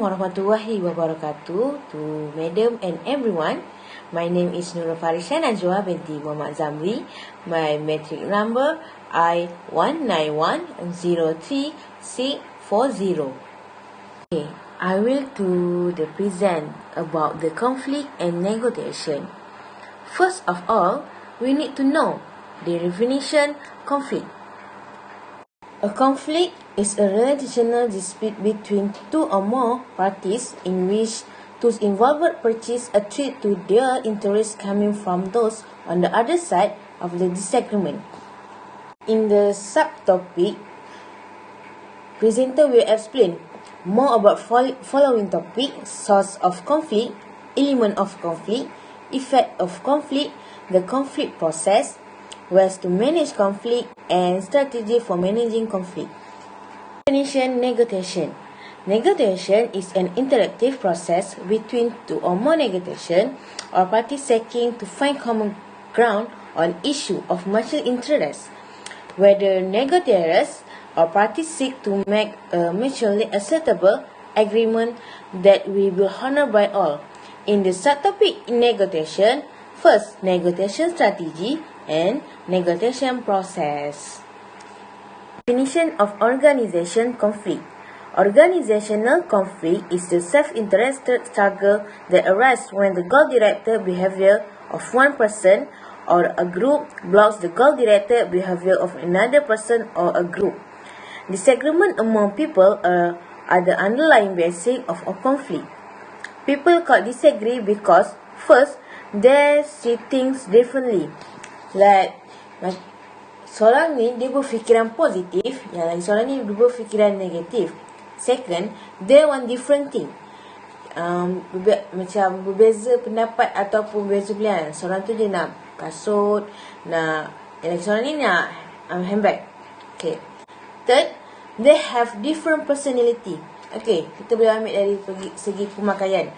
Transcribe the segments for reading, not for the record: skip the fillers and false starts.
warahmatullahi wabarakatuh to Madam and everyone. My name is Nurul Farisha Najwa binti Muhammad Zamri. My matric number I1910340. Okay, I will do the present about the conflict and negotiation. First of all, we need to know the definition conflict. A conflict is a relational dispute between two or more parties in which two involved purchase a threat to their interests coming from those on the other side of the disagreement. In the subtopic, presenter will explain more about following topic: source of conflict, element of conflict, effect of conflict, the conflict process, ways to manage conflict, and strategy for managing conflict. Definition: negotiation. Negotiation is an interactive process between two or more negotiation or parties seeking to find common ground on issue of mutual interest. Whether negotiators or parties seek to make a mutually acceptable agreement that will be honored by all. In the subtopic negotiation, first, negotiation strategy and negotiation process. Definition of organization conflict. Organizational conflict is the self-interested struggle that arises when the goal-directed behavior of one person or a group blocks the goal-directed behavior of another person or a group. Disagreement among people are the underlying basis of a conflict. People could disagree because, first, they see things differently. Like, seorang ni dia berfikiran positif, yang lagi seorang ni dia berfikiran negatif. Second, they want different thing. Macam berbeza pendapat ataupun berbeza pilihan. Seorang tu dia nak kasut, yang lagi seorang ni nak handbag. Okay. Third, they have different personality. Okay, kita boleh ambil dari segi pemakaian.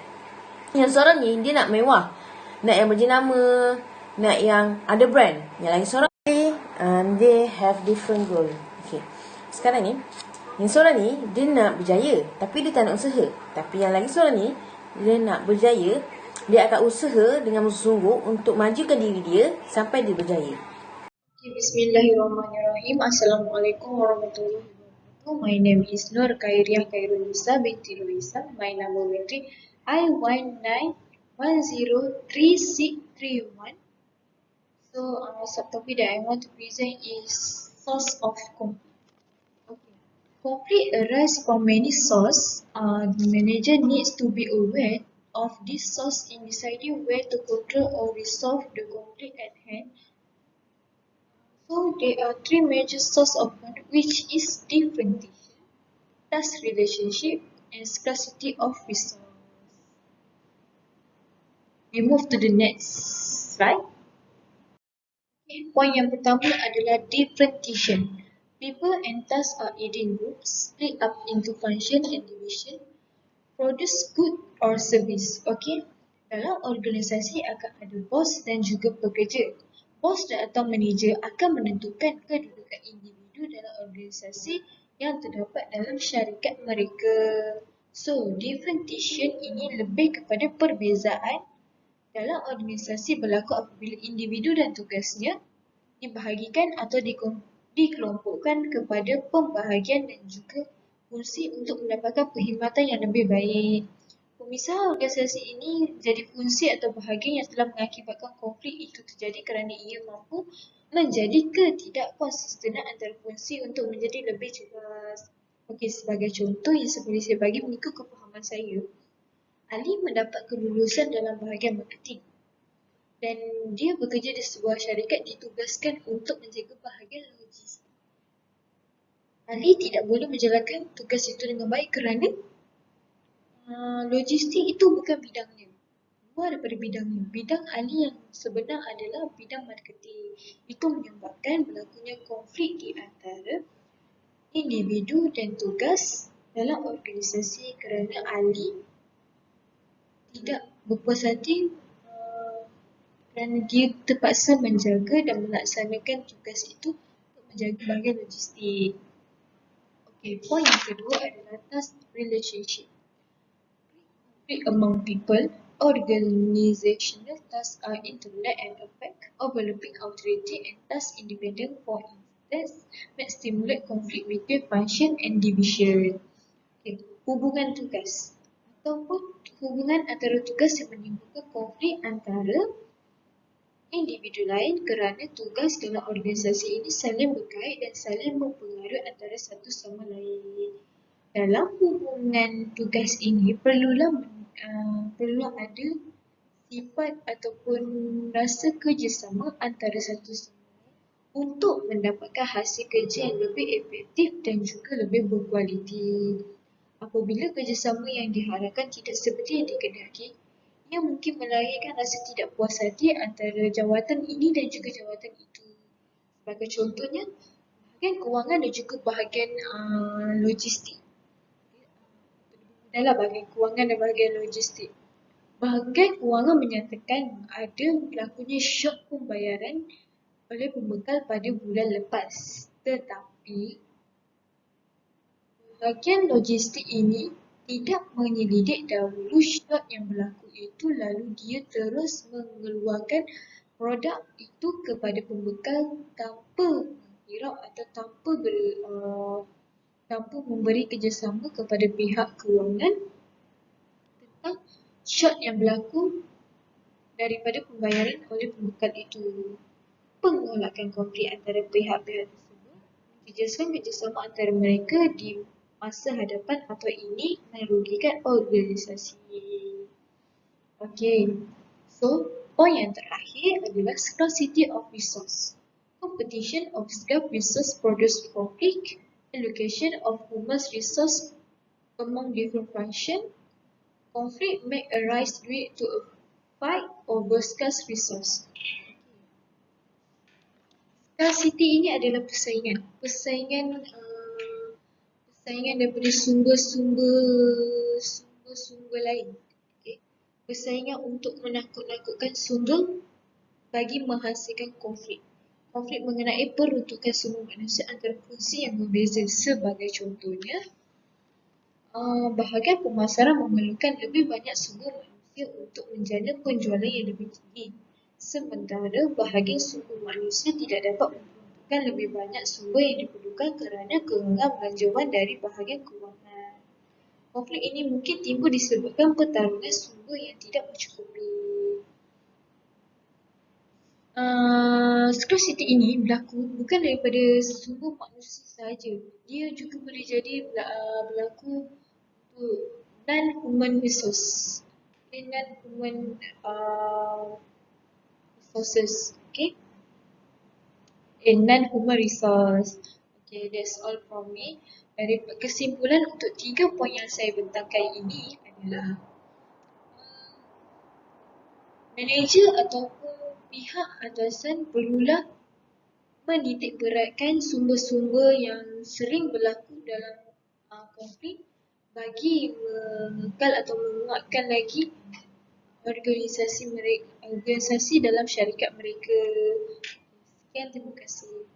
Yang seorang ni dia nak mewah, nak yang berjenama, nak yang ada brand. Yang lagi seorang ni they have different goal. Okay. Sekarang ni, yang seorang ni dia nak berjaya tapi dia tak nak usaha. Tapi yang lagi seorang ni dia nak berjaya, dia akan usaha dengan bersungguh untuk majukan diri dia sampai dia berjaya. Bismillahirrahmanirrahim. Assalamualaikum warahmatullahi wabarakatuh. My name is Nur Khairiah Khairulisa binti Luisa. My number matric I19103631. So, subtopic that I want to present is source of conflict. Okay. Conflict arises from many sources. The manager needs to be aware of this source in deciding where to control or resolve the conflict at hand. So, there are three major sources of conflict, which is differentiation, task relationship, and scarcity of resource. We move to the next slide. Poin yang pertama adalah differentiation. People and tasks are in groups, split up into function and division, produce good or service. Okay, dalam organisasi akan ada bos dan juga pekerja. Bos atau manager akan menentukan kedudukan individu dalam organisasi yang terdapat dalam syarikat mereka. So, differentiation ini lebih kepada perbezaan dalam organisasi berlaku apabila individu dan tugasnya dibahagikan atau dikelompokkan kepada pembahagian dan juga fungsi untuk mendapatkan perkhidmatan yang lebih baik. Pemisahan organisasi ini jadi fungsi atau bahagian yang telah mengakibatkan konflik itu terjadi kerana ia mampu menjadi ketidakkonsistenan antara fungsi untuk menjadi lebih jelas. Okey, sebagai contoh yang boleh saya bagi mengikut kefahaman saya. Ali mendapat kelulusan dalam bahagian marketing dan dia bekerja di sebuah syarikat ditugaskan untuk menjaga bahagian logistik. Ali tidak boleh menjalankan tugas itu dengan baik kerana logistik itu bukan bidangnya. Luar daripada bidangnya. Bidang Ali yang sebenar adalah bidang marketing. Itu menyebabkan berlakunya konflik di antara individu dan tugas dalam organisasi kerana Ali tidak berpuas hati kerana dia terpaksa menjaga dan melaksanakan tugas itu untuk menjaga bahagian logistik. Okey, poin yang kedua adalah task relationship. among people, organizational tasks are internet and affect overlapping authority and task independent. For instance, may stimulate conflict between function and division. Okay. Hubungan tugas ataupun hubungan antara tugas yang menimbulkan konflik antara individu lain kerana tugas dalam organisasi ini saling berkait dan saling mempengaruhi antara satu sama lain. Dalam hubungan tugas ini perlu ada sifat ataupun rasa kerjasama antara satu sama lain untuk mendapatkan hasil kerja yang lebih efektif dan juga lebih berkualiti. Apabila kerjasama yang diharapkan tidak seperti yang dikehendaki, ia mungkin melahirkan rasa tidak puas hati antara jawatan ini dan juga jawatan itu. Sebagai contohnya, bahagian kewangan dan juga bahagian logistik. Dalam bahagian kewangan dan bahagian logistik. Bahagian kewangan menyatakan ada berlakunya syok pembayaran oleh pembekal pada bulan lepas. Tetapi bahagian logistik ini tidak menyelidik dahulu syok yang berlaku itu, lalu dia terus mengeluarkan produk itu kepada pembekal tanpa hirau atau tanpa memberi kerjasama kepada pihak kewangan tentang syok yang berlaku daripada pembayaran oleh pembekal itu. Pengolakan konflik antara pihak-pihak tersebut menjejaskan kerjasama antara mereka di masa hadapan atau ini merugikan organisasi. Okay, so point yang terakhir adalah scarcity of resource. Competition of scarce resource produce conflict. Allocation of human resource among different functions. Conflict may arise due to a fight over scarce resource. Scarcity ini adalah persaingan daripada sumber-sumber lain. Okay. Persaingan untuk menakut-nakutkan sumber bagi menghasilkan konflik. Konflik mengenai peruntukan sumber manusia antara fungsi yang berbeza. Sebagai contohnya, bahagian pemasaran memerlukan lebih banyak sumber manusia untuk menjana penjualan yang lebih tinggi. Sementara bahagian sumber manusia tidak dapat memperuntukkan lebih banyak sumber yang diperlukan kerana kekurangan belanjawan dari bahagian kewangan. Konflik ini mungkin timbul disebabkan pertarungan sumber yang tidak mencukupi. Scarcity ini berlaku bukan daripada sumber manusia sahaja. Dia juga boleh jadi berlaku untuk non-human resource. Non-human resources. Okay? Non-human resource. Okay, that's all from me. Dari kesimpulan untuk 3 poin yang saya bentangkan ini adalah manager ataupun pihak atasan perlulah menitik beratkan sumber-sumber yang sering berlaku dalam konflik bagi mengekal atau menguatkan lagi organisasi dalam syarikat mereka. Sekian, terima kasih.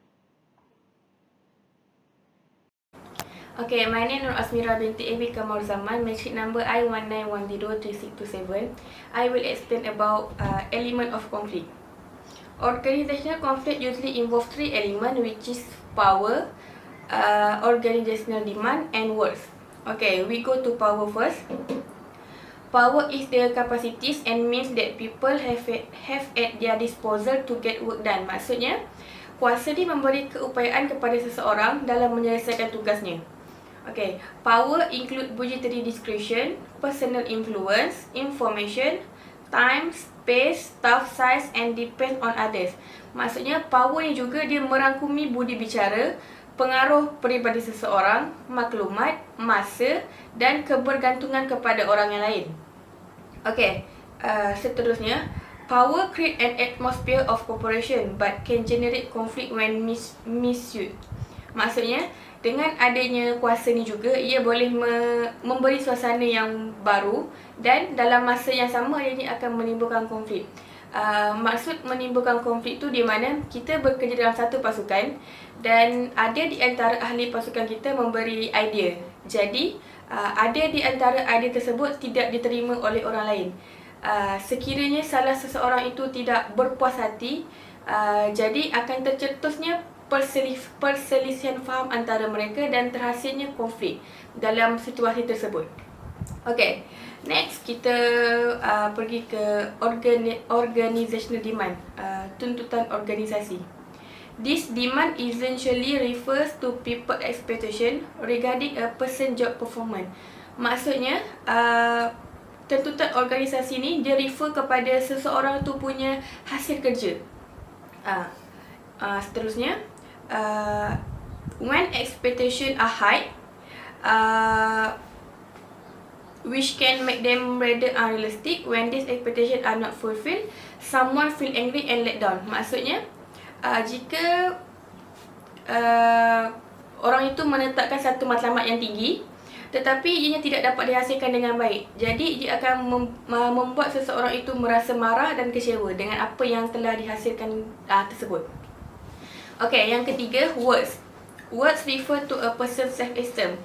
Okay, my name is Asmira binti Abi Kamal Zaman, matric number I19103627. I will explain about element of conflict. Organizational conflict usually involve 3 elements, which is power, organizational demand, and words. Okay, we go to power first. Power is the capacities and means that people have at their disposal to get work done. Maksudnya, kuasa ni memberi keupayaan kepada seseorang dalam menyelesaikan tugasnya. Okay, power include budgetary discretion, personal influence, information, time, space, staff size and depend on others. Maksudnya power ni juga dia merangkumi budi bicara, pengaruh peribadi seseorang, maklumat, masa dan kebergantungan kepada orang yang lain. Okay, seterusnya, power create an atmosphere of cooperation but can generate conflict when misused. Maksudnya, dengan adanya kuasa ni juga, ia boleh memberi suasana yang baru dan dalam masa yang sama ia akan menimbulkan konflik. Maksud menimbulkan konflik tu di mana kita bekerja dalam satu pasukan dan ada di antara ahli pasukan kita memberi idea. Jadi, ada di antara idea tersebut tidak diterima oleh orang lain. Sekiranya salah seseorang itu tidak berpuas hati, jadi akan tercetusnya perselisihan faham antara mereka dan terhasilnya konflik dalam situasi tersebut. Okay, next kita pergi ke organizational demand, tuntutan organisasi. This demand essentially refers to people expectation regarding a person job performance. Maksudnya, tuntutan organisasi ni dia refer kepada seseorang tu punya hasil kerja. Seterusnya, when expectation are high, which can make them rather unrealistic. When these expectations are not fulfilled, someone feel angry and let down. Maksudnya, jika orang itu menetapkan satu matlamat yang tinggi, tetapi ianya tidak dapat dihasilkan dengan baik, jadi dia akan membuat seseorang itu merasa marah dan kecewa dengan apa yang telah dihasilkan tersebut. Okay, yang ketiga, words. Words refer to a person's self-esteem.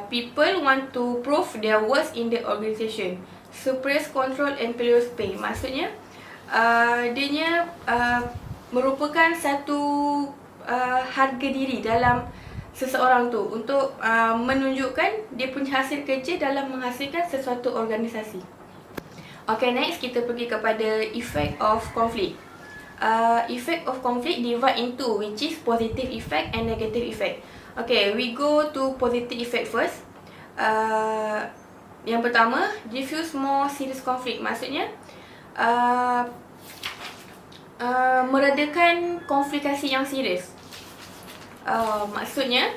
People want to prove their worth in the organisation. Suppress, control, employers pay. Maksudnya, dianya merupakan satu harga diri dalam seseorang tu untuk menunjukkan dia punya hasil kerja dalam menghasilkan sesuatu organisasi. Okay, next kita pergi kepada effect of conflict. Effect of conflict divide into which is positive effect and negative effect. Okay, we go to positive effect first. Yang pertama, diffuse more serious conflict. Maksudnya, meredakan komplikasi yang serius. Maksudnya,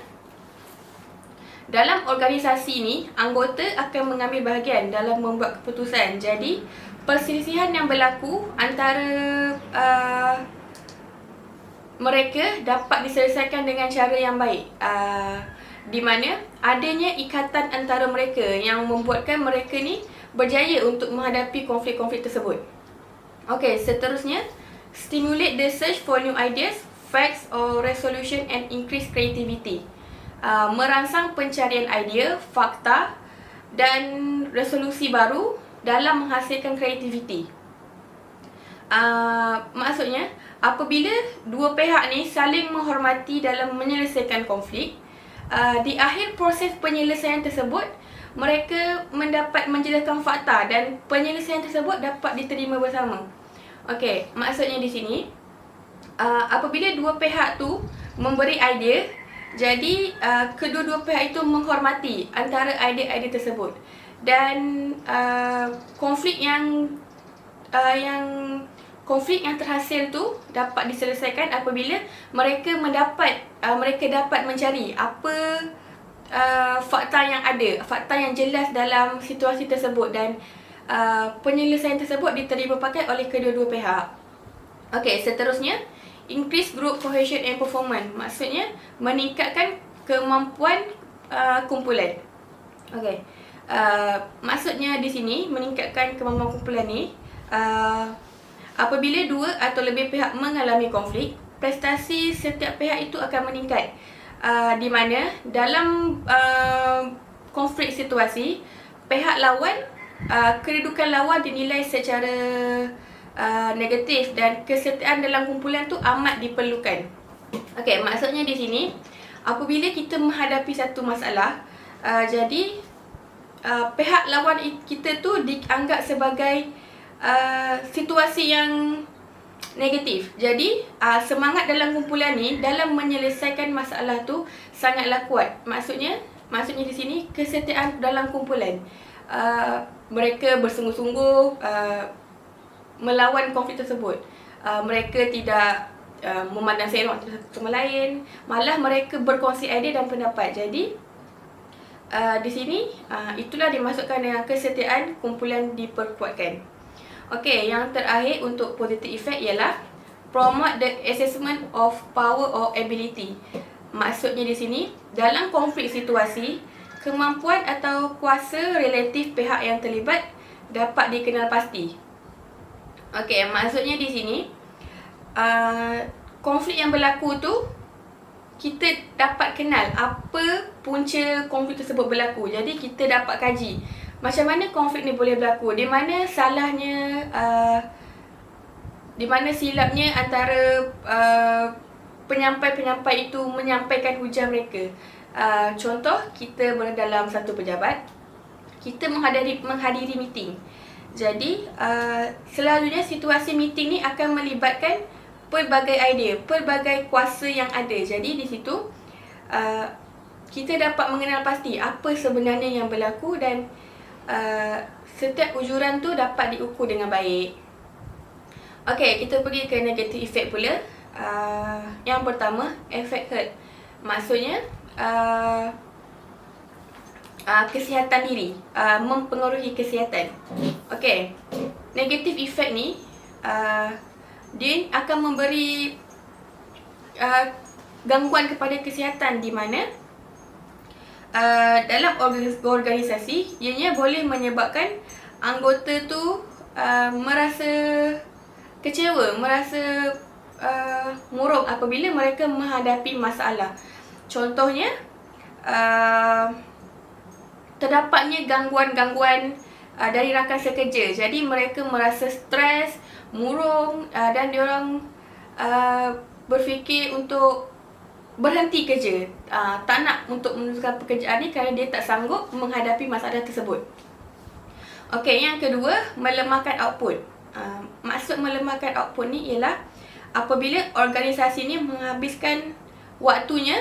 dalam organisasi ni, anggota akan mengambil bahagian dalam membuat keputusan. Jadi, perselisihan yang berlaku antara mereka dapat diselesaikan dengan cara yang baik, di mana adanya ikatan antara mereka yang membuatkan mereka ni berjaya untuk menghadapi konflik-konflik tersebut. Okay, seterusnya, stimulate the search for new ideas, facts or resolution and increase creativity. Merangsang pencarian idea, fakta dan resolusi baru dalam menghasilkan kreativiti. Maksudnya, apabila dua pihak ni saling menghormati dalam menyelesaikan konflik, di akhir proses penyelesaian tersebut, mereka mendapat menjelaskan fakta dan penyelesaian tersebut dapat diterima bersama. Okey, maksudnya di sini, apabila dua pihak tu memberi idea, jadi kedua-dua pihak itu menghormati antara idea-idea tersebut. Dan konflik yang terhasil tu dapat diselesaikan apabila mereka dapat mencari apa fakta yang ada, fakta yang jelas dalam situasi tersebut dan penyelesaian tersebut diterima pakai oleh kedua-dua pihak. Okey, seterusnya, increase group cohesion and performance. Maksudnya, meningkatkan kemampuan kumpulan. Okey. Maksudnya di sini meningkatkan kemampuan kumpulan ni, apabila dua atau lebih pihak mengalami konflik, prestasi setiap pihak itu akan meningkat. Di mana dalam konflik situasi, pihak lawan, kedudukan lawan dinilai secara negatif dan kesetiaan dalam kumpulan tu amat diperlukan. Okey, maksudnya di sini, apabila kita menghadapi satu masalah, jadi pihak lawan kita tu dianggap sebagai situasi yang negatif. Jadi, semangat dalam kumpulan ni dalam menyelesaikan masalah tu sangatlah kuat. Maksudnya di sini kesetiaan dalam kumpulan. Mereka bersungguh-sungguh melawan konflik tersebut. Mereka tidak memandang serong satu sama lain, malah mereka berkongsi idea dan pendapat. Jadi, di sini itulah dimasukkan dengan kesetiaan kumpulan diperkuatkan. Okey, yang terakhir untuk positive effect ialah promote the assessment of power or ability. Maksudnya di sini, dalam konflik situasi, kemampuan atau kuasa relatif pihak yang terlibat dapat dikenal pasti. Okey, maksudnya di sini, konflik yang berlaku tu kita dapat kenal apa punca konflik tersebut berlaku. Jadi kita dapat kaji macam mana konflik ni boleh berlaku, di mana salahnya, di mana silapnya antara penyampai-penyampai itu menyampaikan hujah mereka. Contoh, kita berada dalam satu pejabat, kita menghadiri meeting. Jadi selalunya situasi meeting ni akan melibatkan pelbagai idea, pelbagai kuasa yang ada. Jadi di situ kita dapat mengenal pasti apa sebenarnya yang berlaku dan setiap ujuran tu dapat diukur dengan baik. Okey, kita pergi ke negative effect pula. Yang pertama, effect hurt. Maksudnya kesihatan diri, mempengaruhi kesihatan. Okey, negative effect ni dia akan memberi gangguan kepada kesihatan, di mana dalam organisasi ianya boleh menyebabkan anggota tu merasa kecewa, merasa murung apabila mereka menghadapi masalah. Contohnya, terdapatnya gangguan-gangguan dari rakan sekerja. Jadi mereka merasa stres, murung, dan diorang berfikir untuk berhenti kerja, tak nak untuk meneruskan pekerjaan ni kerana dia tak sanggup menghadapi masalah tersebut. Okey, yang kedua, melemahkan output. Maksud melemahkan output ni ialah apabila organisasi ni menghabiskan waktunya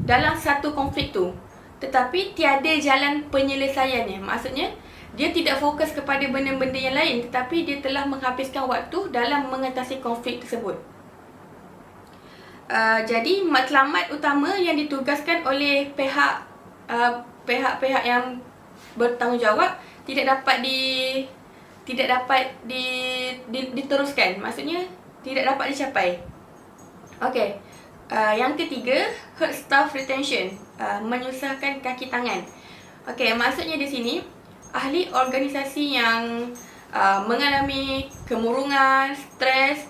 dalam satu konflik tu, tetapi tiada jalan penyelesaiannya. Maksudnya dia tidak fokus kepada benda-benda yang lain, tetapi dia telah menghabiskan waktu dalam mengatasi konflik tersebut. Jadi matlamat utama yang ditugaskan oleh pihak-pihak yang bertanggungjawab tidak dapat diteruskan. Maksudnya tidak dapat dicapai. Okey. Yang ketiga, hurt staff retention, menyusahkan kaki tangan. Okey, maksudnya di sini ahli organisasi yang mengalami kemurungan, stres,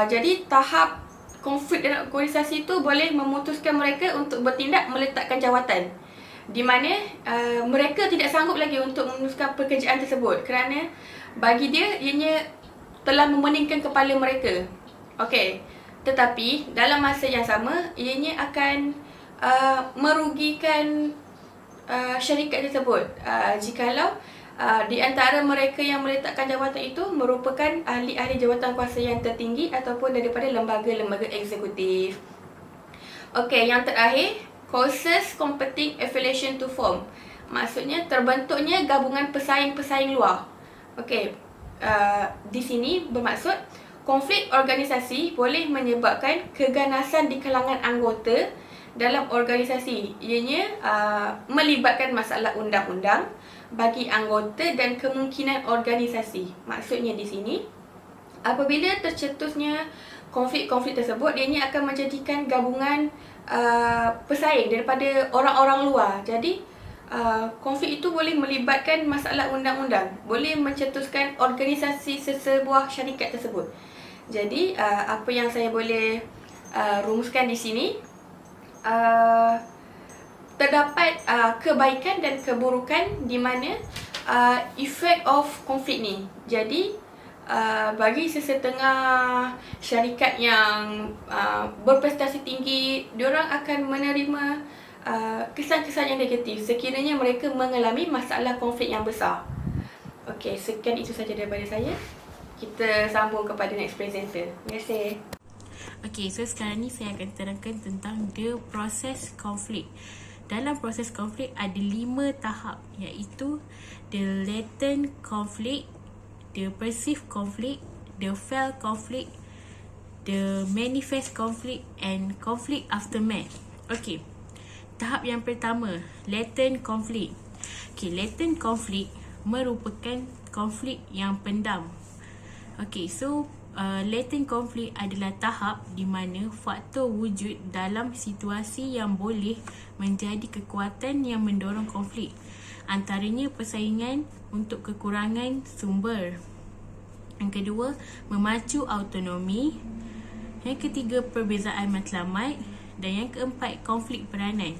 jadi tahap konflik dalam organisasi itu boleh memutuskan mereka untuk bertindak meletakkan jawatan, di mana mereka tidak sanggup lagi untuk meneruskan pekerjaan tersebut kerana bagi dia ianya telah memeningkan kepala mereka. Okey, tetapi dalam masa yang sama ianya akan merugikan syarikat tersebut jikalau di antara mereka yang meletakkan jawatan itu merupakan ahli-ahli jawatan kuasa yang tertinggi ataupun daripada lembaga-lembaga eksekutif. Okey, yang terakhir, causes competing affiliation to form. Maksudnya terbentuknya gabungan pesaing-pesaing luar. Okey, di sini bermaksud konflik organisasi boleh menyebabkan keganasan di kalangan anggota dalam organisasi. Ianya melibatkan masalah undang-undang bagi anggota dan kemungkinan organisasi. Maksudnya di sini, apabila tercetusnya konflik-konflik tersebut, ianya akan menjadikan gabungan pesaing daripada orang-orang luar. Jadi konflik itu boleh melibatkan masalah undang-undang, boleh mencetuskan organisasi sesebuah syarikat tersebut. Jadi apa yang saya boleh rumuskan di sini, terdapat kebaikan dan keburukan di mana effect of konflik ni. Jadi bagi sesetengah syarikat yang berprestasi tinggi, diorang akan menerima kesan-kesan yang negatif sekiranya mereka mengalami masalah konflik yang besar. Okey, sekian itu sahaja daripada saya. Kita sambung kepada next presenter. Terima kasih. Okay, so sekarang ni saya akan terangkan tentang the proses konflik. Dalam proses konflik ada 5 tahap, iaitu the latent conflict, the perceived conflict, the felt conflict, the manifest conflict and conflict aftermath. Okay, tahap yang pertama, latent conflict. Okay, latent conflict merupakan konflik yang pendam. Okay, so latent conflict adalah tahap di mana faktor wujud dalam situasi yang boleh menjadi kekuatan yang mendorong konflik. Antaranya persaingan untuk kekurangan sumber. Yang kedua, memacu autonomi. Yang ketiga, perbezaan matlamat. Dan yang keempat, konflik peranan.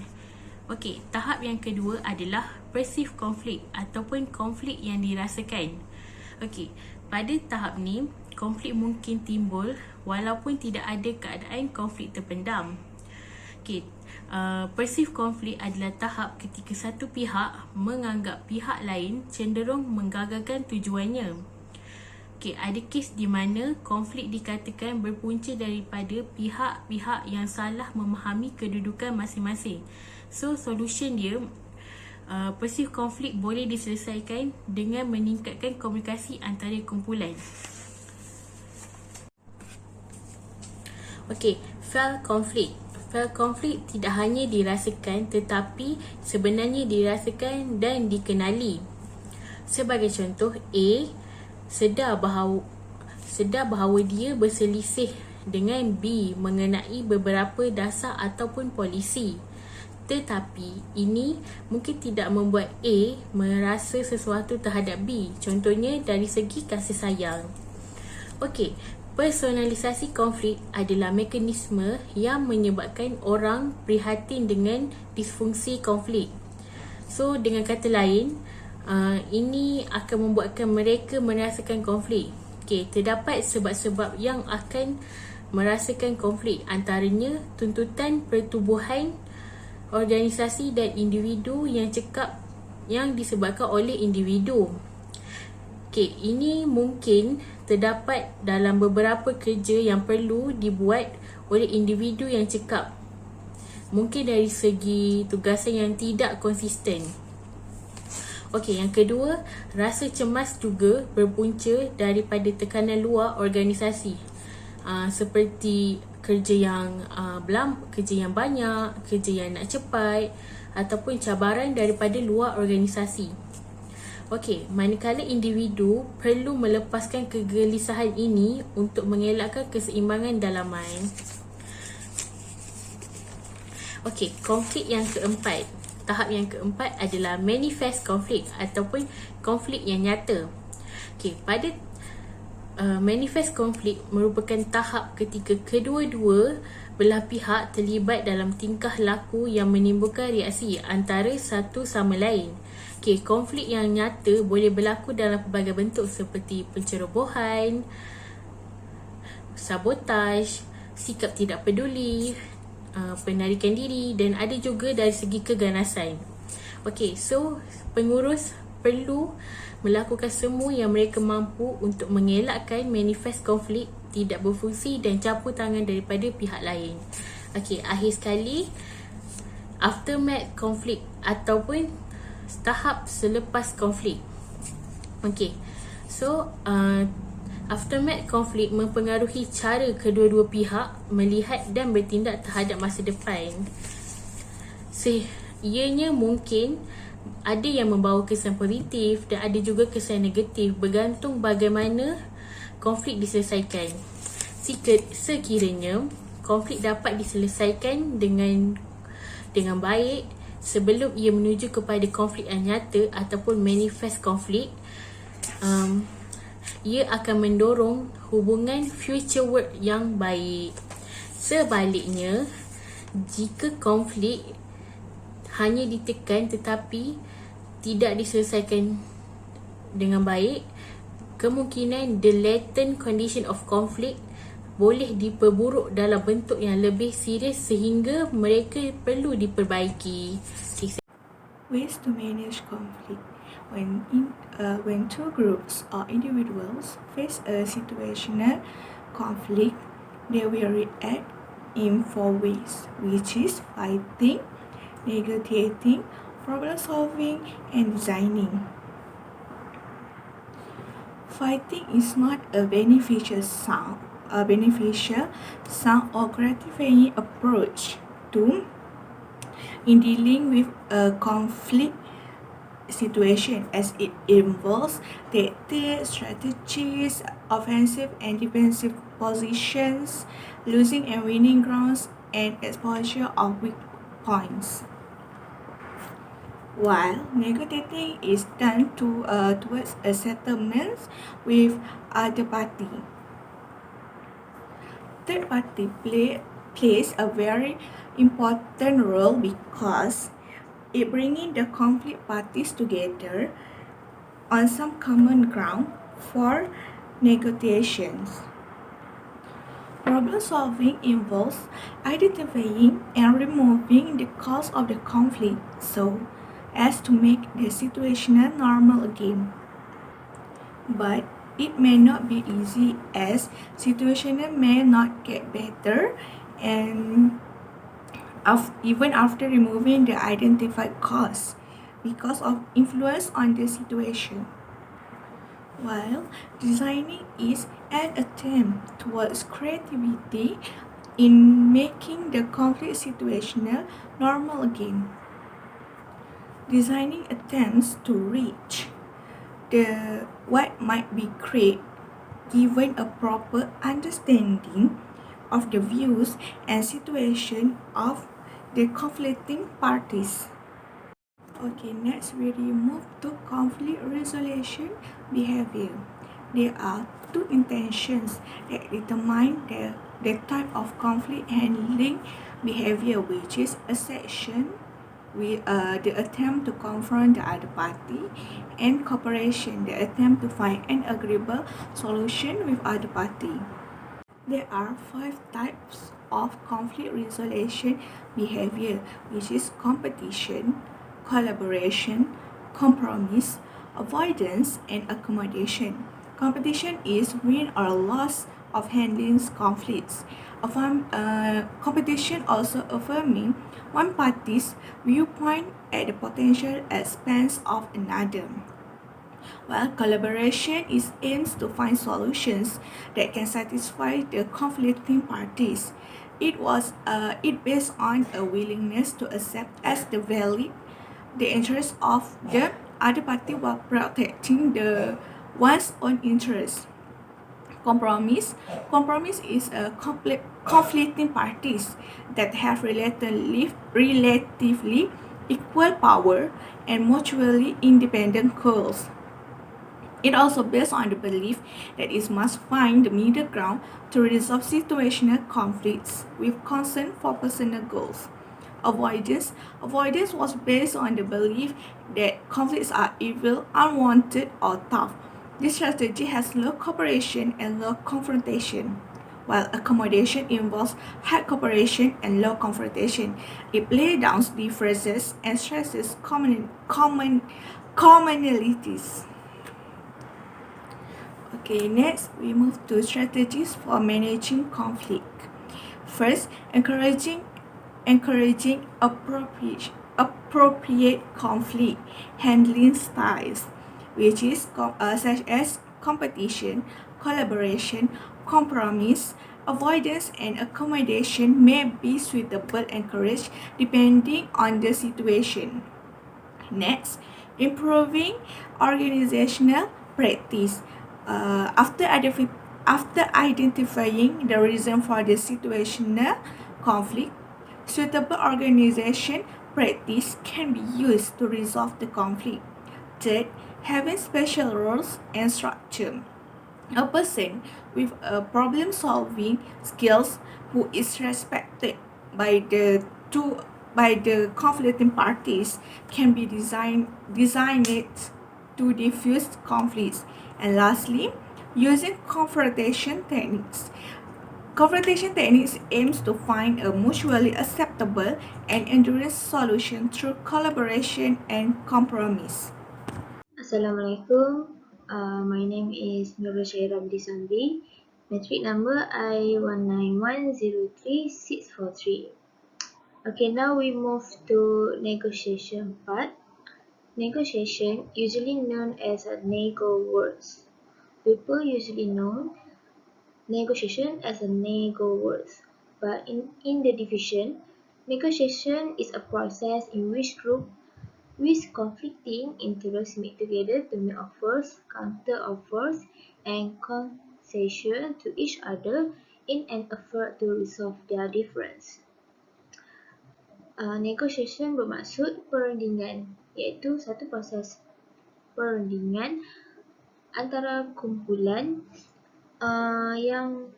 Okey, tahap yang kedua adalah perceived conflict ataupun konflik yang dirasakan. Okey, pada tahap ni, konflik mungkin timbul walaupun tidak ada keadaan konflik terpendam. Okey, perceived conflict adalah tahap ketika satu pihak menganggap pihak lain cenderung menggagalkan tujuannya. Okey, ada kes di mana konflik dikatakan berpunca daripada pihak-pihak yang salah memahami kedudukan masing-masing. So, solution dia, perceived conflict boleh diselesaikan dengan meningkatkan komunikasi antara kumpulan. Okey, felt conflict. Felt conflict tidak hanya dirasakan tetapi sebenarnya dirasakan dan dikenali. Sebagai contoh, A sedar bahawa dia berselisih dengan B mengenai beberapa dasar ataupun polisi. Tetapi ini mungkin tidak membuat A merasa sesuatu terhadap B. Contohnya dari segi kasih sayang. Okey, personalisasi konflik adalah mekanisme yang menyebabkan orang prihatin dengan disfungsi konflik. So, dengan kata lain, ini akan membuatkan mereka merasakan konflik. Okey, terdapat sebab-sebab yang akan merasakan konflik, antaranya tuntutan pertubuhan organisasi dan individu yang cekap yang disebabkan oleh individu. Okey, ini mungkin terdapat dalam beberapa kerja yang perlu dibuat oleh individu yang cekap. Mungkin dari segi tugasan yang tidak konsisten. Okey, yang kedua, rasa cemas juga berpunca daripada tekanan luar organisasi. Seperti kerja yang kerja yang banyak, kerja yang nak cepat ataupun cabaran daripada luar organisasi. Okey, manakala individu perlu melepaskan kegelisahan ini untuk mengelakkan keseimbangan dalaman. Okey, konflik yang keempat. Tahap yang keempat adalah manifest konflik ataupun konflik yang nyata. Okey, pada manifest konflik merupakan tahap ketika kedua-dua belah pihak terlibat dalam tingkah laku yang menimbulkan reaksi antara satu sama lain. Okey, konflik yang nyata boleh berlaku dalam pelbagai bentuk seperti pencerobohan, sabotaj, sikap tidak peduli, penarikan diri dan ada juga dari segi keganasan. Okey, so pengurus perlu melakukan semua yang mereka mampu untuk mengelakkan manifest konflik tidak berfungsi dan campur tangan daripada pihak lain. Okey, akhir sekali, aftermath konflik ataupun tahap selepas konflik. Okey, so aftermath konflik mempengaruhi cara kedua-dua pihak melihat dan bertindak terhadap masa depan. Ianya mungkin ada yang membawa kesan positif dan ada juga kesan negatif bergantung bagaimana konflik diselesaikan. Sekiranya konflik dapat diselesaikan dengan baik sebelum ia menuju kepada konflik yang nyata ataupun manifest konflik, ia akan mendorong hubungan future work yang baik. Sebaliknya, jika konflik hanya ditekan tetapi tidak diselesaikan dengan baik, kemungkinan the latent condition of conflict boleh diperburuk dalam bentuk yang lebih serius sehingga mereka perlu diperbaiki. Ways to manage conflict. When two groups or individuals face a situational conflict, they will react in four ways, which is fighting, negotiating, problem solving, and designing. Fighting is not a beneficial sound or gratifying approach in dealing with a conflict situation, as it involves tactics, strategies, offensive and defensive positions, losing and winning grounds, and exposure of weak points. While negotiating is done towards a settlement with other party. Third party play plays a very important role because it bringing the conflict parties together on some common ground for negotiations. Problem solving involves identifying and removing the cause of the conflict so as to make the situation normal again. But it may not be easy as situation may not get better and even after removing the identified cause because of influence on the situation. While designing is an attempt towards creativity in making the conflict situational normal again. Designing attempts to reach the what might be great given a proper understanding of the views and situation of the conflicting parties. Okay, next we move to conflict resolution behavior. There are two intentions that determine the type of conflict handling behavior, which is assertion, the attempt to confront the other party, and cooperation, the attempt to find an agreeable solution with other party. There are 5 types of conflict resolution behavior, which is competition, collaboration, compromise, avoidance, and accommodation. Competition is win or loss of handling conflicts. Competition also affirming one party's viewpoint at the potential expense of another, while collaboration is aims to find solutions that can satisfy the conflicting parties. It based on a willingness to accept as the valid the interests of the other party while protecting the one's own interests. Compromise is a conflicting parties that have relatively equal power and mutually independent goals. It also based on the belief that it must find the middle ground to resolve situational conflicts with concern for personal goals. Avoidance was based on the belief that conflicts are evil, unwanted, or tough. This strategy has low cooperation and low confrontation, while accommodation involves high cooperation and low confrontation. It lays down differences and stresses commonalities. Okay, next we move to strategies for managing conflict. First, encouraging appropriate conflict handling styles, which is such as competition, collaboration, compromise, avoidance, and accommodation may be suitable and encouraged depending on the situation. Next, improving organizational practice. After identifying the reason for the situational conflict, suitable organization practice can be used to resolve the conflict. Third, having special roles and structure. A person with a problem-solving skills who is respected by the conflicting parties can be designed to diffuse conflicts. And lastly, using confrontation techniques. Confrontation techniques aims to find a mutually acceptable and enduring solution through collaboration and compromise. Assalamualaikum. My name is Nurul Syairah Abdi Sambi. Metric number I19103643. Okay, now we move to negotiation part. Negotiation, usually known as a nego words. People usually know negotiation as a nego words, but in the division, negotiation is a process in which group with conflicting interests meet together to make offers, counter-offers, and concessions to each other in an effort to resolve their difference. Negotiation bermaksud perundingan, iaitu satu proses perundingan antara kumpulan yang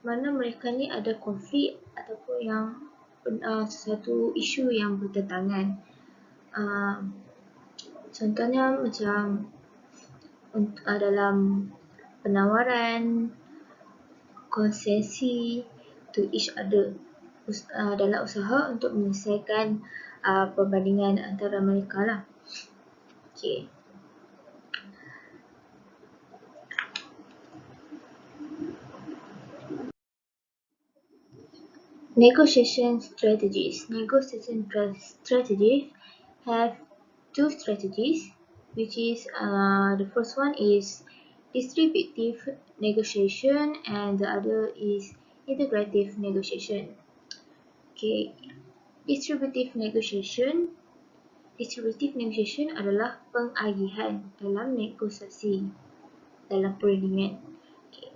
mana mereka ni ada konflik ataupun yang sesuatu isu yang bertentangan. Contohnya macam dalam penawaran, konsesi to each other dalam usaha untuk menyelesaikan perbandingan antara mereka lah. Okay. Negotiation strategies. Negotiation strategies have two strategies, which is the first one is distributive negotiation and the other is integrative negotiation. Okay, distributive negotiation adalah pengagihan dalam negosiasi dalam perundingan. Okay.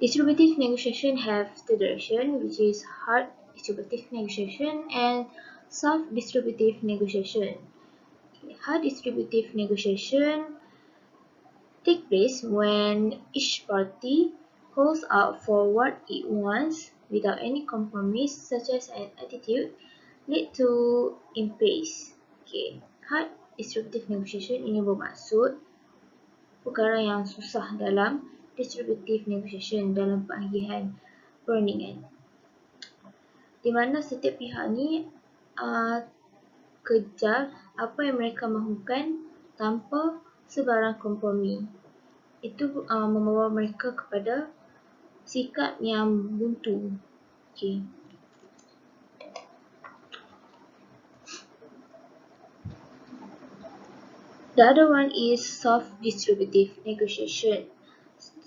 Distributive negotiation have two direction, which is hard distributive negotiation and soft distributive negotiation. Hard distributive negotiation take place when each party holds out for what it wants without any compromise, such as an attitude lead to impasse. Okay. Hard distributive negotiation ini bermaksud perkara yang susah dalam distributive negotiation dalam pengagihan perundingan, di mana setiap pihak ni kejar apa yang mereka mahukan tanpa sebarang kompromi. Itu membawa mereka kepada sikap yang buntu. Okay. The other one is soft distributive negotiation.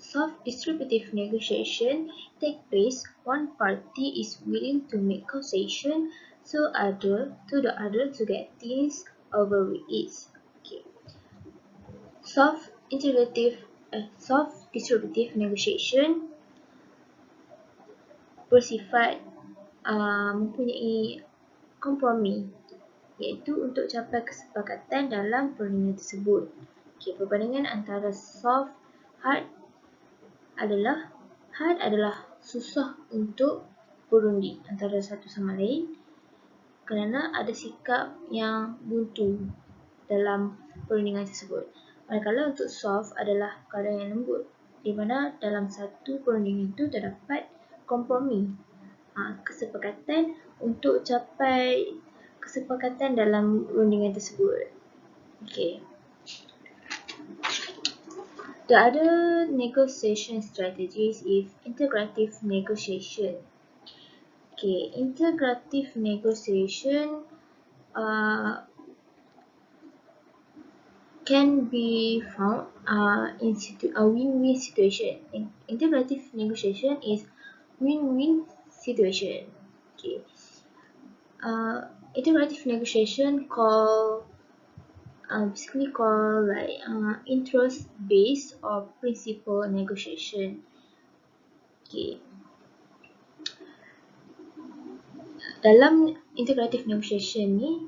Soft distributive negotiation take place one party is willing to make concession to the other to get things over with ease. Okay. Soft distributive negotiation bersifat mempunyai kompromi, iaitu untuk capai kesepakatan dalam perundingan tersebut. Okay, perbandingan antara hard adalah susah untuk berundi antara satu sama lain kerana ada sikap yang buntu dalam perundingan tersebut. Manakala untuk soft adalah perkara yang lembut, di mana dalam satu perundingan itu terdapat kompromi, kesepakatan untuk capai kesepakatan dalam perundingan tersebut. Okay. The other negotiation strategies is integrative negotiation. Okay, integrative negotiation can be found in a win-win situation. Integrative negotiation is win-win situation. Okay. Integrative negotiation basically called like interest-based or principle negotiation. Okay. Dalam integrative negotiation ni,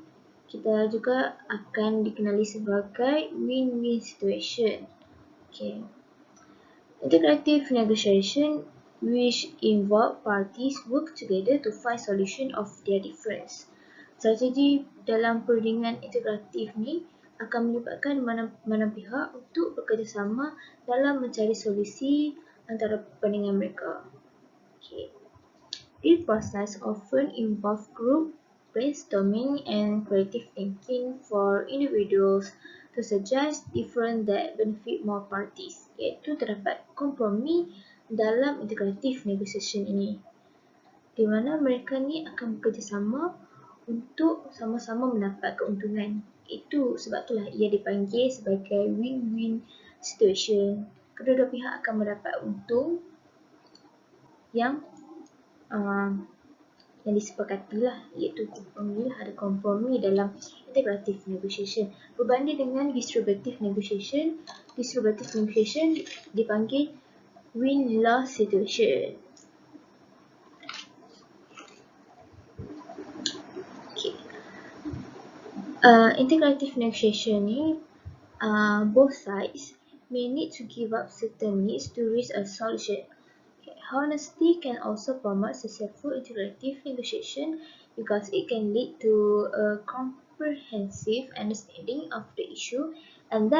kita juga akan dikenali sebagai win-win situation. Okay. Integrative negotiation which involve parties work together to find solution of their difference. Strategi dalam perundingan integratif ni akan melibatkan mana pihak untuk bekerjasama dalam mencari solusi antara perbandingan mereka. Okay. This process often involve group brainstorming and creative thinking for individuals to suggest different that benefit more parties, iaitu terdapat kompromi dalam integrative negotiation ini, di mana mereka ni akan bekerjasama untuk sama-sama mendapat keuntungan. Itu sebab itulah ia dipanggil sebagai win-win situation. Kedua-dua pihak akan mendapat untung yang disepakati lah, iaitu ada kompromi dalam integrative negotiation. Berbanding dengan distributive negotiation dipanggil win-loss situation. Okay. Integrative negotiation ni, both sides may need to give up certain needs to reach a solution. Honesty can also promote successful integrative negotiation because it can lead to a comprehensive understanding of the issue and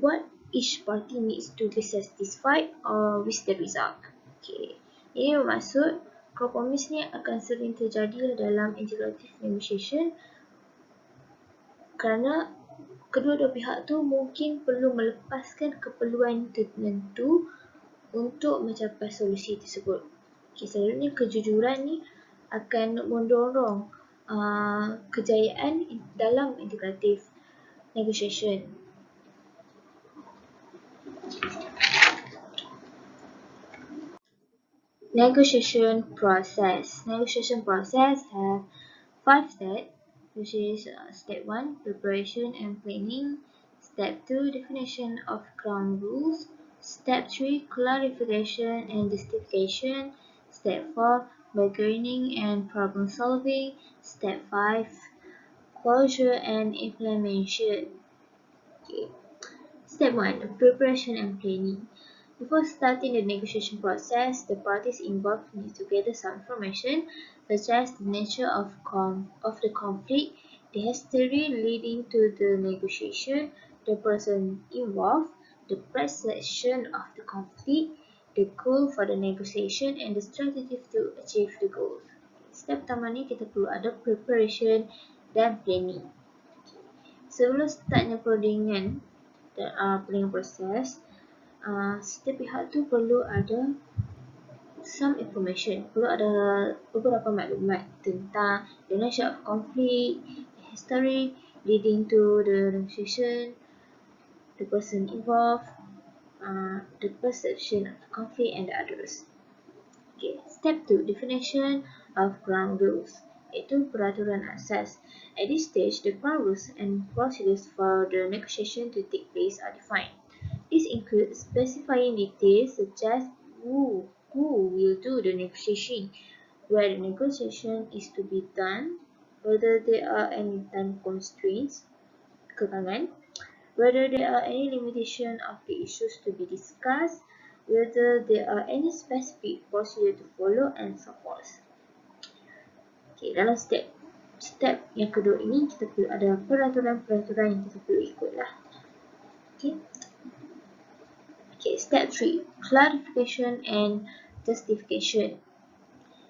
what each party needs to be satisfied or with the result. Okay. Ini bermaksud kompromis ni akan sering terjadi dalam integrative negotiation kerana kedua-dua pihak tu mungkin perlu melepaskan keperluan tertentu untuk mencapai solusi tersebut. Okay, selalunya kejujuran ni akan mendorong kejayaan dalam integrative negotiation. Negotiation process. Negotiation process have 5 steps, which is step 1, preparation and planning, step 2, definition of ground rules, step 3, clarification and justification, step 4, bargaining and problem solving, step 5, closure and implementation. Okay. Step 1, preparation and planning. Before starting the negotiation process, the parties involved need to gather some information such as the nature of the conflict, the history leading to the negotiation, the person involved, the perception of the conflict, the goal for the negotiation, and the strategy to achieve the goal. Step pertama ni kita perlu ada preparation dan planning. Sebelum startnya perundingan proses, setiap pihak tu perlu ada some information, perlu ada beberapa maklumat tentang the nature of conflict, history leading to the negotiation, the person involved, the perception of the conflict and the others. Okay, step 2, definition of ground rules, iaitu peraturan asas. At this stage, the ground rules and procedures for the negotiation to take place are defined. This includes specifying details such as who will do the negotiation, where the negotiation is to be done, whether there are any time constraints, kekangan, whether there are any limitation of the issues to be discussed, whether there are any specific procedure to follow, and so forth. Okay, dalam step yang kedua ini kita perlu ada peraturan-peraturan yang kita perlu ikut lah. Okay, step 3, clarification and justification,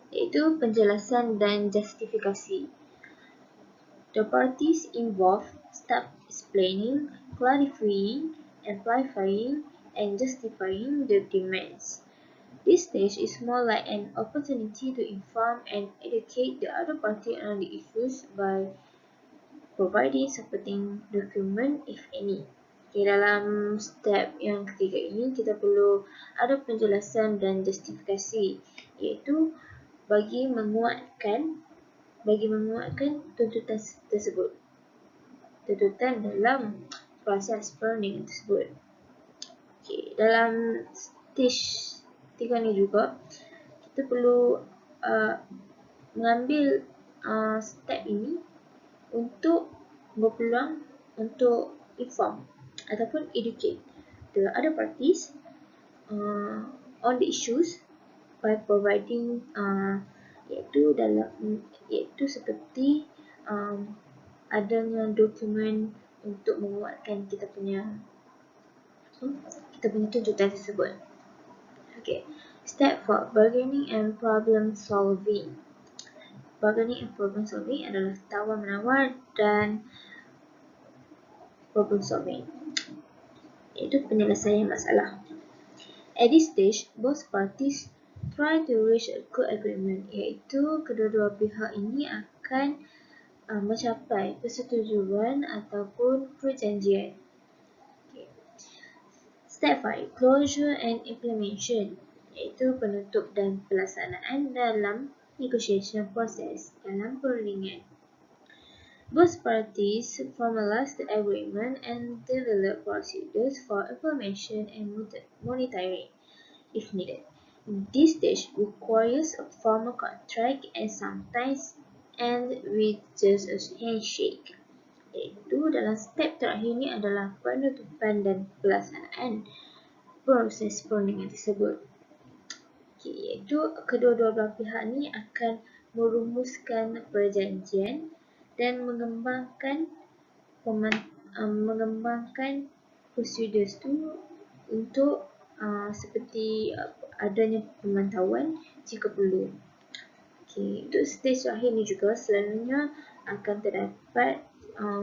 iaitu penjelasan dan justifikasi. The parties involved start explaining, clarifying, amplifying, and justifying their demands. This stage is more like an opportunity to inform and educate the other party on the issues by providing supporting document if any. Okay, dalam step yang ketiga ini kita perlu ada penjelasan dan justifikasi, iaitu bagi menguatkan tuntutan tersebut, tuntutan dalam proses perundingan tersebut. Okay, dalam stage 3 ni juga kita perlu mengambil step ini untuk berpeluang untuk inform ataupun educate the other parties on the issues by providing iaitu seperti adanya dokumen untuk menguatkan kita punya tuntutan tersebut. Okay. Step 4, bargaining and problem solving. Bargaining and problem solving adalah tawar-menawar dan problem solving, iaitu penyelesaian masalah. At this stage, both parties try to reach a good agreement, iaitu kedua-dua pihak ini akan mencapai persetujuan ataupun perjanjian. Okay. Step 5, closure and implementation, iaitu penutup dan pelaksanaan dalam negotiation process dalam perundingan. Both parties formalize the agreement and develop procedures for implementation and monitoring if needed. This stage requires a formal contract and sometimes end with just a handshake. Iaitu dalam step terakhir ni adalah penutupan dan pelaksanaan proses perundingan tersebut. Iaitu kedua-dua belah pihak ni akan merumuskan perjanjian dan mengembangkan procedures tu untuk seperti adanya pemantauan jika perlu. Untuk stage akhir ni juga selalunya akan terdapat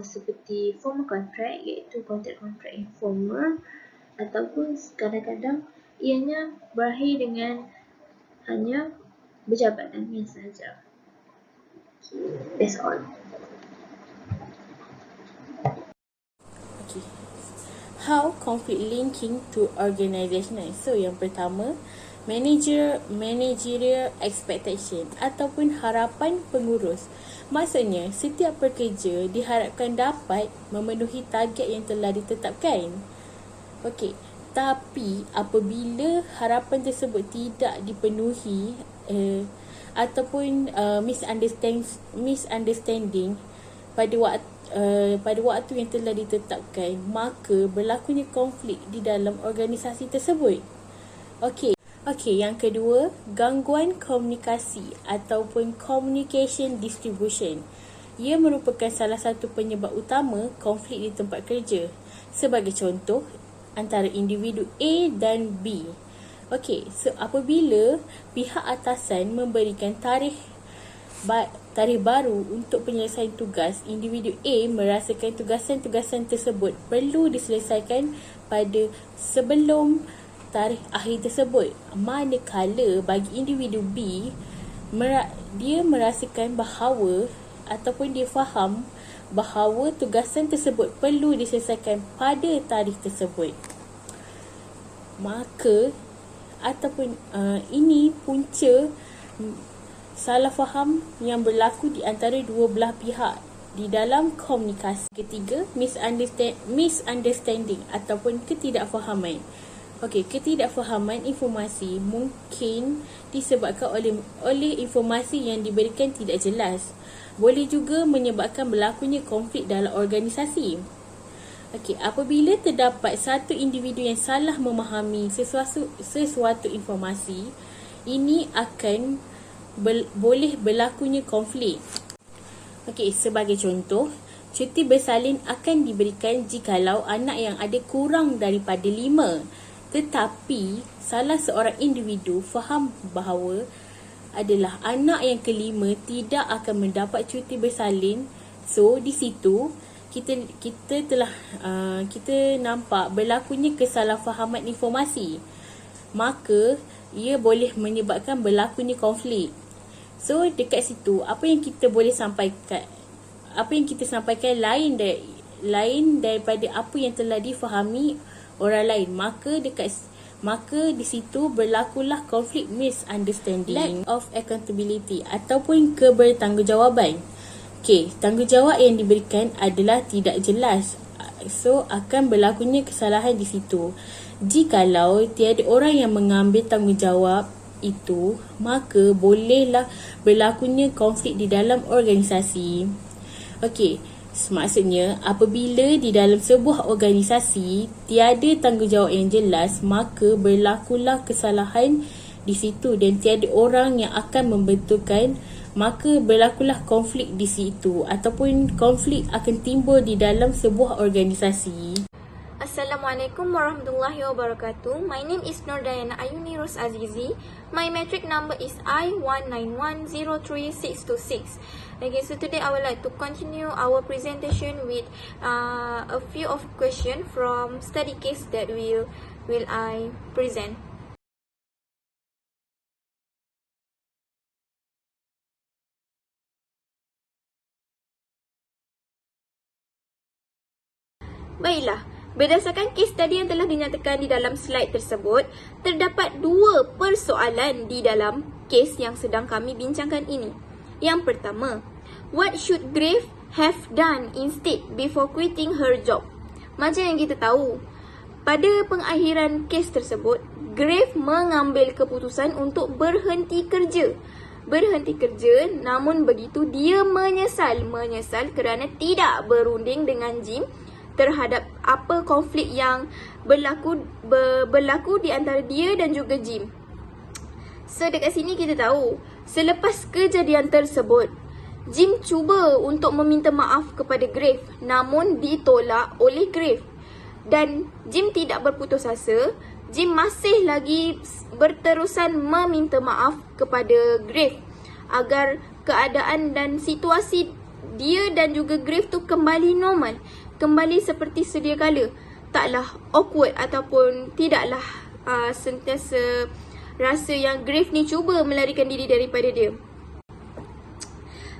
seperti formal contract, iaitu kontrak-kontrak informal, ataupun kadang-kadang ianya berakhir dengan hanya berjabat tangan sahaja. That's all. Okay. How conflict linking to organizational. So yang pertama, managerial expectation ataupun harapan pengurus. Maksudnya, setiap pekerja diharapkan dapat memenuhi target yang telah ditetapkan. Okey, tapi apabila harapan tersebut tidak dipenuhi ataupun misunderstanding pada waktu yang telah ditetapkan, maka berlakunya konflik di dalam organisasi tersebut. Okey, yang kedua, gangguan komunikasi ataupun communication distribution. Ia merupakan salah satu penyebab utama konflik di tempat kerja. Sebagai contoh, antara individu A dan B. Okey, so apabila pihak atasan memberikan tarikh baru untuk penyelesaian tugas, individu A merasakan tugasan-tugasan tersebut perlu diselesaikan pada sebelum tarikh akhir tersebut. Manakala bagi individu B, dia merasakan bahawa ataupun dia faham bahawa tugasan tersebut perlu diselesaikan pada tarikh tersebut. Maka ataupun ini punca salah faham yang berlaku di antara dua belah pihak di dalam komunikasi. Ketiga, misunderstanding ataupun ketidakfahaman. Okey, ketidakfahaman informasi mungkin disebabkan oleh informasi yang diberikan tidak jelas. Boleh juga menyebabkan berlakunya konflik dalam organisasi. Okey, apabila terdapat satu individu yang salah memahami sesuatu informasi, ini akan boleh berlakunya konflik. Okey, sebagai contoh, cuti bersalin akan diberikan jikalau anak yang ada kurang daripada 5. Tetapi salah seorang individu faham bahawa adalah anak yang kelima tidak akan mendapat cuti bersalin. So di situ kita nampak berlakunya kesalahfahaman informasi. Maka ia boleh menyebabkan berlakunya konflik. So dekat situ apa yang kita sampaikan lain daripada apa yang telah difahami orang lain. Maka di situ berlakulah konflik misunderstanding. Lack of accountability ataupun kebertanggungjawab. Okey, tanggungjawab yang diberikan adalah tidak jelas. So akan berlakunya kesalahan di situ. Jikalau tiada orang yang mengambil tanggungjawab itu, maka bolehlah berlakunya konflik di dalam organisasi. Okey, maksudnya apabila di dalam sebuah organisasi tiada tanggungjawab yang jelas, maka berlakulah kesalahan di situ dan tiada orang yang akan membetulkan, maka berlakulah konflik di situ ataupun konflik akan timbul di dalam sebuah organisasi. Assalamualaikum warahmatullahi wabarakatuh. My name is Nordayana Ayuni Ros Azizi. My metric number is I191036626. Okay, so today I would like to continue our presentation with a few of questions from study case that will I present. Baiklah, berdasarkan kes tadi yang telah dinyatakan di dalam slide tersebut, terdapat dua persoalan di dalam kes yang sedang kami bincangkan ini. Yang pertama, what should Grace have done instead before quitting her job? Macam yang kita tahu, pada pengakhiran kes tersebut, Grace mengambil keputusan untuk berhenti kerja. Namun begitu dia menyesal kerana tidak berunding dengan Jim terhadap apa konflik yang berlaku di antara dia dan juga Jim. So dekat sini kita tahu, selepas kejadian tersebut, Jim cuba untuk meminta maaf kepada Griff namun ditolak oleh Griff. Dan Jim tidak berputus asa, Jim masih lagi berterusan meminta maaf kepada Griff agar keadaan dan situasi dia dan juga Griff tu kembali normal, kembali seperti sedia kala. Taklah awkward ataupun tidaklah sentiasa rasa yang Griff ni cuba melarikan diri daripada dia.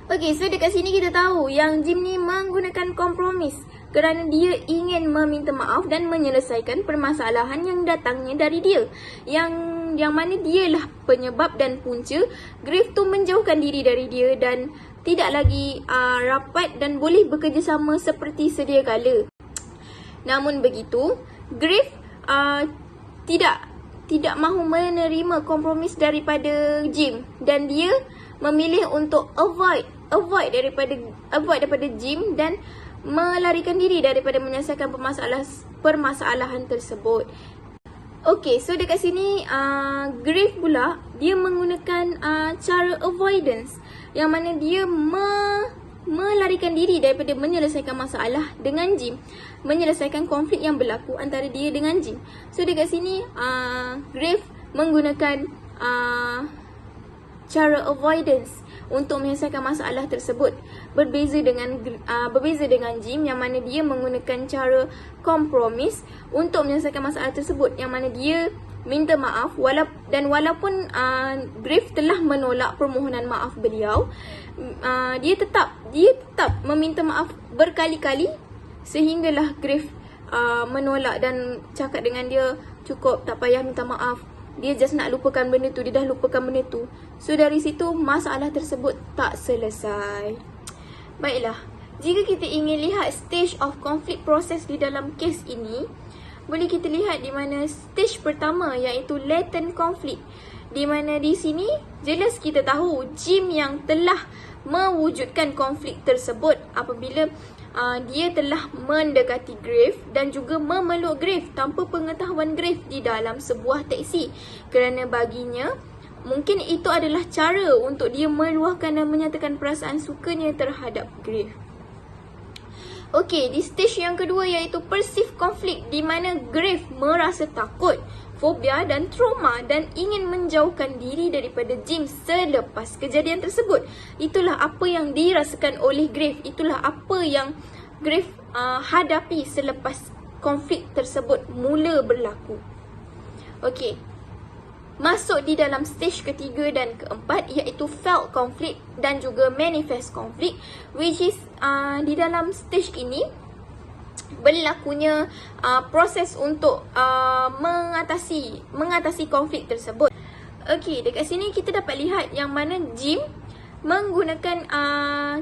Okey, so dekat sini kita tahu yang Jim ni menggunakan kompromis kerana dia ingin meminta maaf dan menyelesaikan permasalahan yang datangnya dari dia. Yang mana dialah penyebab dan punca Griff tu menjauhkan diri dari dia dan tidak lagi rapat dan boleh bekerjasama seperti sedia kala. Namun begitu, Griff tidak mahu menerima kompromis daripada Jim dan dia memilih untuk avoid daripada Jim dan melarikan diri daripada menyelesaikan permasalahan tersebut. Okey, so dekat sini Griff pula dia menggunakan cara avoidance yang mana dia melarikan diri daripada menyelesaikan masalah dengan Jim, menyelesaikan konflik yang berlaku antara dia dengan Jim. So dekat sini Griff menggunakan cara avoidance untuk menyelesaikan masalah tersebut. Berbeza dengan Jim yang mana dia menggunakan cara kompromis untuk menyelesaikan masalah tersebut, yang mana dia minta maaf walaupun Griff telah menolak permohonan maaf beliau, dia tetap meminta maaf berkali-kali sehinggalah Griff menolak dan cakap dengan dia, cukup, tak payah minta maaf. Dia just nak lupakan benda tu, dia dah lupakan benda tu. So dari situ masalah tersebut tak selesai. Baiklah, jika kita ingin lihat stage of conflict process di dalam kes ini, boleh kita lihat di mana stage pertama iaitu latent conflict. Di mana di sini jelas kita tahu Jim yang telah mewujudkan konflik tersebut apabila dia telah mendekati Griff dan juga memeluk Griff tanpa pengetahuan Griff di dalam sebuah teksi, kerana baginya mungkin itu adalah cara untuk dia meluahkan dan menyatakan perasaan sukanya terhadap Griff. Okey, di stage yang kedua iaitu perceived conflict, di mana Griff merasa takut, fobia dan trauma dan ingin menjauhkan diri daripada Jim selepas kejadian tersebut. Itulah apa yang dirasakan oleh Griff, itulah apa yang Griff hadapi selepas konflik tersebut mula berlaku. Okey, masuk di dalam stage ketiga dan keempat iaitu felt conflict dan juga manifest conflict, which is di dalam stage ini berlakunya proses untuk mengatasi konflik tersebut. Okey, dekat sini kita dapat lihat yang mana Jim menggunakan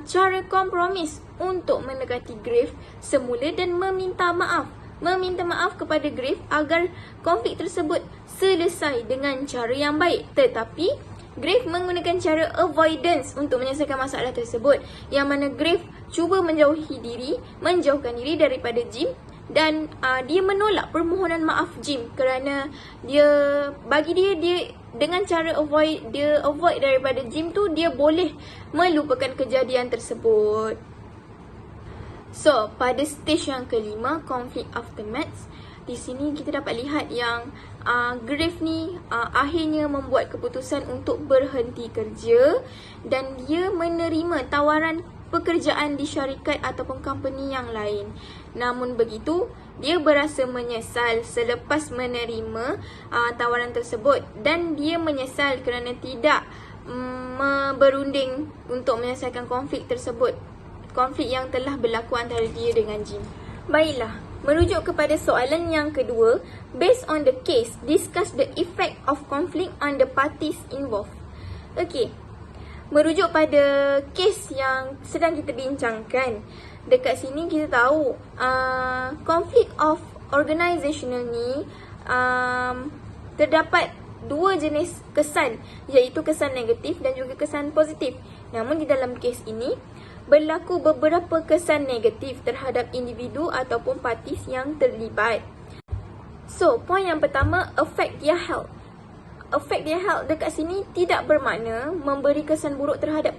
cara kompromis untuk mendekati Griff semula dan meminta maaf kepada Griff agar konflik tersebut selesai dengan cara yang baik. Tetapi Griff menggunakan cara avoidance untuk menyelesaikan masalah tersebut, yang mana Griff cuba menjauhkan diri daripada Jim dan dia menolak permohonan maaf Jim kerana bagi dia dengan cara avoid daripada Jim tu, dia boleh melupakan kejadian tersebut. So, pada stage yang kelima, conflict aftermath, di sini kita dapat lihat yang Griff ni akhirnya membuat keputusan untuk berhenti kerja dan dia menerima tawaran pekerjaan di syarikat ataupun company yang lain. Namun begitu, dia berasa menyesal selepas menerima tawaran tersebut dan dia menyesal kerana tidak berunding untuk menyelesaikan konflik tersebut, konflik yang telah berlaku antara dia dengan Jim. Baiklah, merujuk kepada soalan yang kedua, based on the case, discuss the effect of conflict on the parties involved. Okey, merujuk pada kes yang sedang kita bincangkan, dekat sini kita tahu conflict of organizational ni terdapat dua jenis kesan, iaitu kesan negatif dan juga kesan positif. Namun di dalam kes ini berlaku beberapa kesan negatif terhadap individu ataupun partis yang terlibat. So, poin yang pertama, affect their health. efek dia health dekat sini tidak bermakna memberi kesan buruk terhadap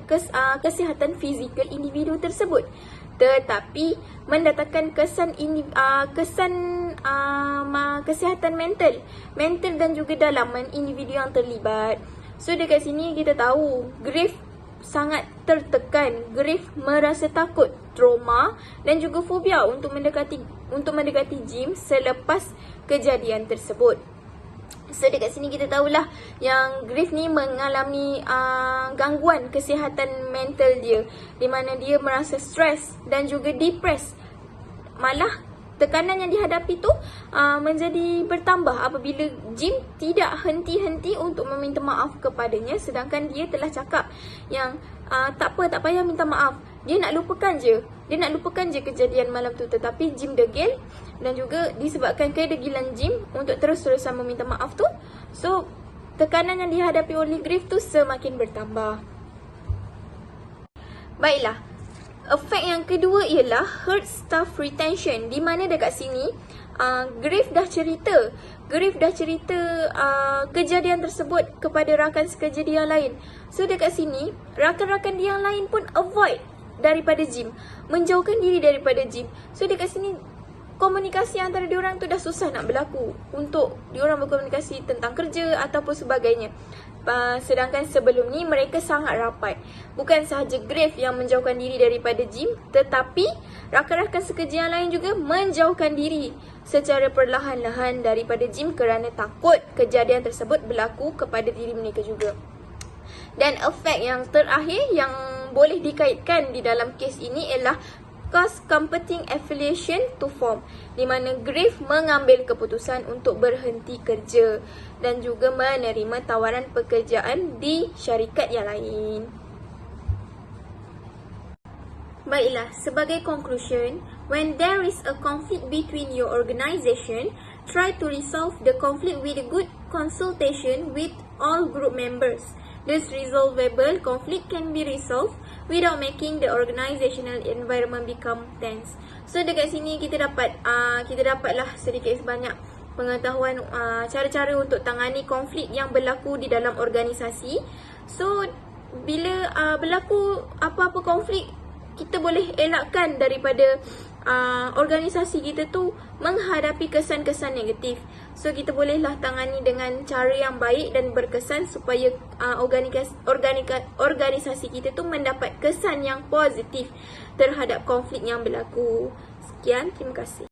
kesihatan fizikal individu tersebut, tetapi mendatangkan kesihatan mental dan juga dalaman individu yang terlibat. So dekat sini kita tahu grief sangat tertekan, grief merasa takut, trauma dan juga fobia untuk mendekati gym selepas kejadian tersebut. So dekat sini kita tahulah yang grief ni mengalami gangguan kesihatan mental dia, di mana dia merasa stres dan juga depres. Malah tekanan yang dihadapi tu menjadi bertambah apabila Jim tidak henti-henti untuk meminta maaf kepadanya, sedangkan dia telah cakap yang tak payah minta maaf. Dia nak lupakan je kejadian malam tu, tetapi Jim degil dan juga disebabkan kedegilan Jim untuk terus-terusan meminta maaf tu, so tekanan yang dihadapi oleh grief tu semakin bertambah. Baiklah, efek yang kedua ialah hurt staff retention, di mana dekat sini grief dah cerita kejadian tersebut kepada rakan sekerja dia yang lain. So dekat sini rakan-rakan dia yang lain pun avoid daripada Jim, menjauhkan diri daripada Jim. So dekat sini komunikasi antara diorang tu dah susah nak berlaku untuk diorang berkomunikasi tentang kerja ataupun sebagainya. Sedangkan sebelum ni mereka sangat rapat. Bukan sahaja grief yang menjauhkan diri daripada Jim, tetapi rakan-rakan sekerja yang lain juga menjauhkan diri secara perlahan-lahan daripada Jim kerana takut kejadian tersebut berlaku kepada diri mereka juga. Dan efek yang terakhir yang boleh dikaitkan di dalam kes ini ialah cause competing affiliation to form, di mana grief mengambil keputusan untuk berhenti kerja dan juga menerima tawaran pekerjaan di syarikat yang lain. Baiklah, sebagai conclusion, when there is a conflict between your organisation, try to resolve the conflict with a good consultation with all group members. This resolvable conflict can be resolved without making the organizational environment become tense. So dekat sini kita dapatlah sedikit sebanyak pengetahuan cara-cara untuk tangani konflik yang berlaku di dalam organisasi. So bila berlaku apa-apa konflik, kita boleh elakkan daripada organisasi kita tu menghadapi kesan-kesan negatif. So kita bolehlah tangani dengan cara yang baik dan berkesan supaya organisasi kita tu mendapat kesan yang positif terhadap konflik yang berlaku. Sekian, terima kasih.